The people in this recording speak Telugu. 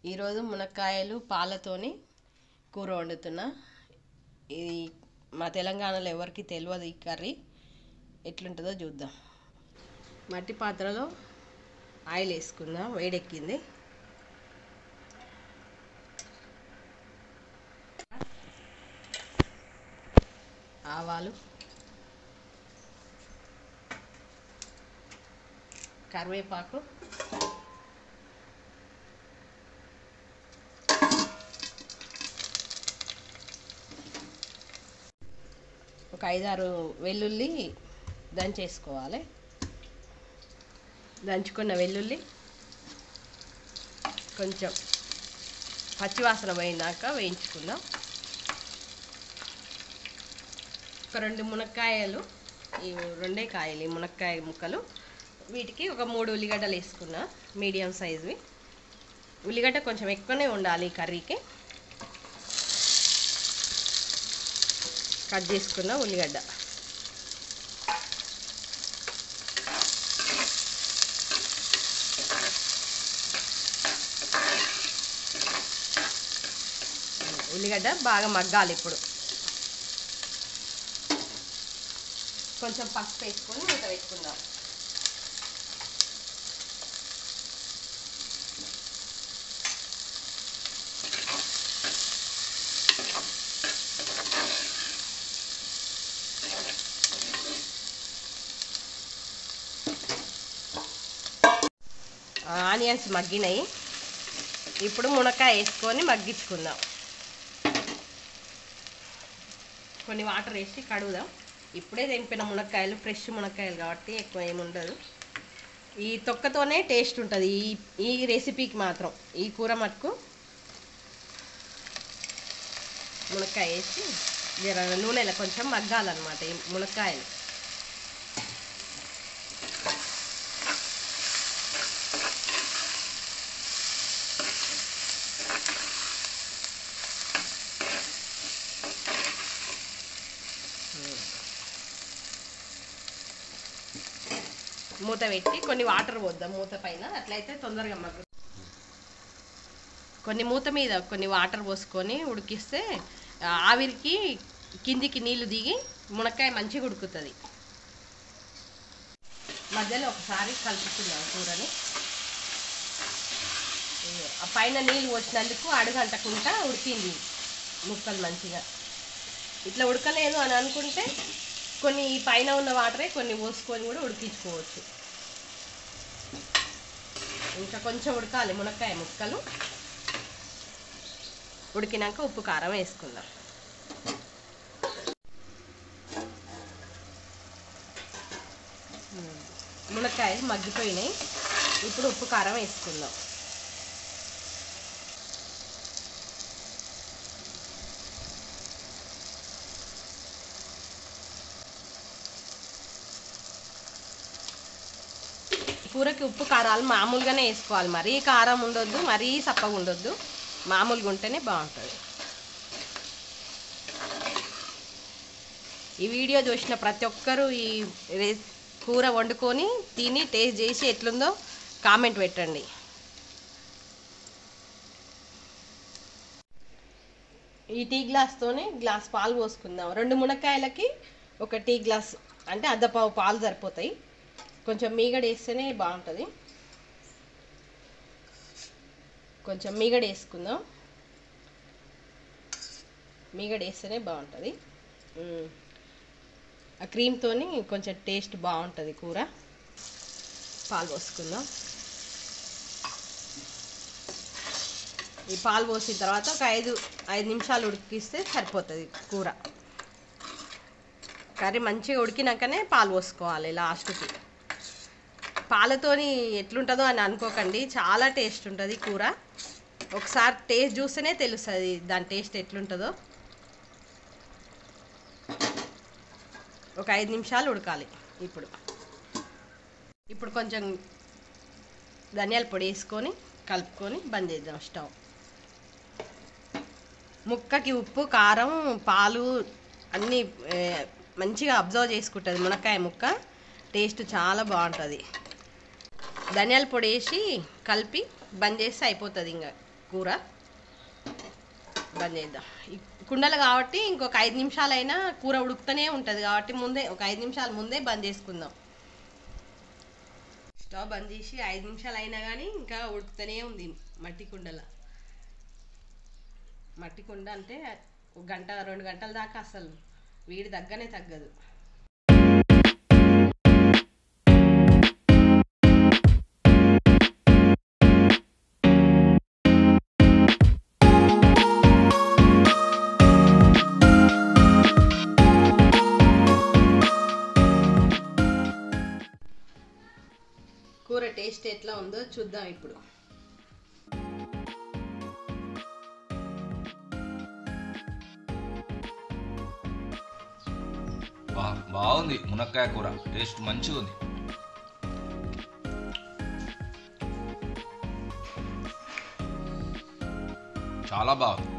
ఈరోజు మునక్కాయలు పాలతోని కూర వండుతున్నా. ఇది మా తెలంగాణలో ఎవరికి తెలియదు. ఈ కర్రీ ఎట్లుంటుందో చూద్దాం. మట్టి పాత్రలో ఆయిల్ వేసుకుందాం. వేడెక్కింది. ఆవాలు, కరివేపాకు, ఒక 5-6 వెల్లుల్లి దంచేసుకోవాలి. దంచుకున్న వెల్లుల్లి కొంచెం పచ్చివాసన పోయినాక వేయించుకుందాం. ఒక 2 మునక్కాయలు, ఈ 2 కాయలు, ఈ మునక్కాయ ముక్కలు, వీటికి ఒక 3 ఉల్లిగడ్డలు వేసుకున్నా, మీడియం సైజువి. ఉల్లిగడ్డ కొంచెం ఎక్కువనే ఉండాలి ఈ కర్రీకి. కట్ చేసుకున్న ఉల్లిగడ్డ, ఉల్లిగడ్డ బాగా మగ్గాలి. ఇప్పుడు కొంచెం పసుపు వేసుకొని మూత పెట్టుకుందాం. ఆనియన్స్ మగ్గినాయి. ఇప్పుడు మునక్కాయ వేసుకొని మగ్గించుకుందాం. కొన్ని వాటర్ వేసి కడుగుదాం. ఇప్పుడే తెంపిన మునక్కాయలు, ఫ్రెష్ మునక్కాయలు కాబట్టి ఎక్కువ ఏముండదు. ఈ తొక్కతోనే టేస్ట్ ఉంటుంది ఈ రెసిపీకి మాత్రం. ఈ కూర మటుకు మునక్కాయ వేసి నూనెలో కొంచెం మగ్గాలన్నమాట ఈ మునక్కాయలు. మూత పెట్టి కొన్ని వాటర్ పోద్దాం మూత పైన, అట్లయితే తొందరగా మగ్గు. కొన్ని మూత మీద కొన్ని వాటర్ పోసుకొని ఉడికిస్తే ఆవిరికి కిందికి నీళ్లు దిగి మునక్కాయ మంచిగా ఉడుకుతుంది. మధ్యలో ఒకసారి కలుపుకుందాం కూరని. ఆ పైన నీళ్ళు పోసినందుకు అడుగంటకుండా ఉడికింది ముక్కలు మంచిగా. ఇట్లా ఉడకలేదు అని అనుకుంటే కొన్ని పైన ఉన్న వాటరే కొన్ని పోసుకొని కూడా ఉడికించుకోవచ్చు. ఇంకా కొంచెం ఉడకాలి మునక్కాయ ముక్కలు. ఉడికినాక ఉప్పు కారం వేసుకుందాం. మునక్కాయలు మగ్గిపోయినాయి. ఇప్పుడు ఉప్పు కారం వేసుకుందాం. కూరకి ఉప్పు కారాలు మామూలుగానే వేసుకోవాలి. మరీ కారం ఉండొద్దు, మరీ సప్పగా ఉండొద్దు, మామూలుగా ఉంటేనే బాగుంటుంది. ఈ వీడియో చూసిన ప్రతి ఒక్కరూ ఈ కూర వండుకొని తిని టేస్ట్ చేసి ఎట్లుందో కామెంట్ పెట్టండి. ఈ టీ గ్లాస్తోనే గ్లాస్ పాలు పోసుకుందాం. 2 మునక్కాయలకి ఒక టీ గ్లాస్ అంటే అర్ధపావు పాలు సరిపోతాయి. కొంచెం మీగడ వేస్తేనే బాగుంటుంది. కొంచెం మీగడ వేసుకుందాం. మీగడ వేస్తేనే బాగుంటుంది. ఆ క్రీమ్తో కొంచెం టేస్ట్ బాగుంటుంది కూర. పాలు పోసుకుందాం. ఈ పాలు పోసిన తర్వాత ఒక 5 నిమిషాలు ఉడికిస్తే సరిపోతుంది కూర. కర్రీ మంచిగా ఉడికినాకనే పాలు పోసుకోవాలి లాస్ట్కి. పాలతోని ఎట్లుంటుందో అని అనుకోకండి, చాలా టేస్ట్ ఉంటుంది కూర. ఒకసారి టేస్ట్ చూస్తేనే తెలుస్తుంది దాని టేస్ట్ ఎట్లుంటుందో. ఒక 5 నిమిషాలు ఉడకాలి. ఇప్పుడు కొంచెం ధనియాల పొడి వేసుకొని కలుపుకొని బంద్ చేద్దాం స్టవ్. ముక్కకి ఉప్పు, కారం, పాలు అన్నీ మంచిగా అబ్జర్వ్ చేసుకుంటుంది మునక్కాయ ముక్క. టేస్ట్ చాలా బాగుంటుంది. ధనియాల పొడి వేసి కలిపి బంద్ చేస్తే అయిపోతుంది. ఇంకా కూర. బంద్ చేద్దాం. ఈ కుండలు కాబట్టి ఇంకొక 5 నిమిషాలైనా కూర ఉడుకుతూనే ఉంటుంది కాబట్టి ముందే ఒక 5 నిమిషాల ముందే బంద్ చేసుకుందాం. స్టవ్ బంద్ చేసి 5 నిమిషాలు అయినా కానీ ఇంకా ఉడుకుతూనే ఉంది మట్టి కుండల. మట్టి కుండ అంటే 1 గంట 2 గంటల దాకా అసలు వేడి తగ్గనే తగ్గదు. కూర టేస్ట్ ఎట్లా ఉందో చూద్దాం ఇప్పుడు. బాగుంది. మునక్కాయ కూర టేస్ట్ మంచిగా ఉంది. చాలా బాగుంది.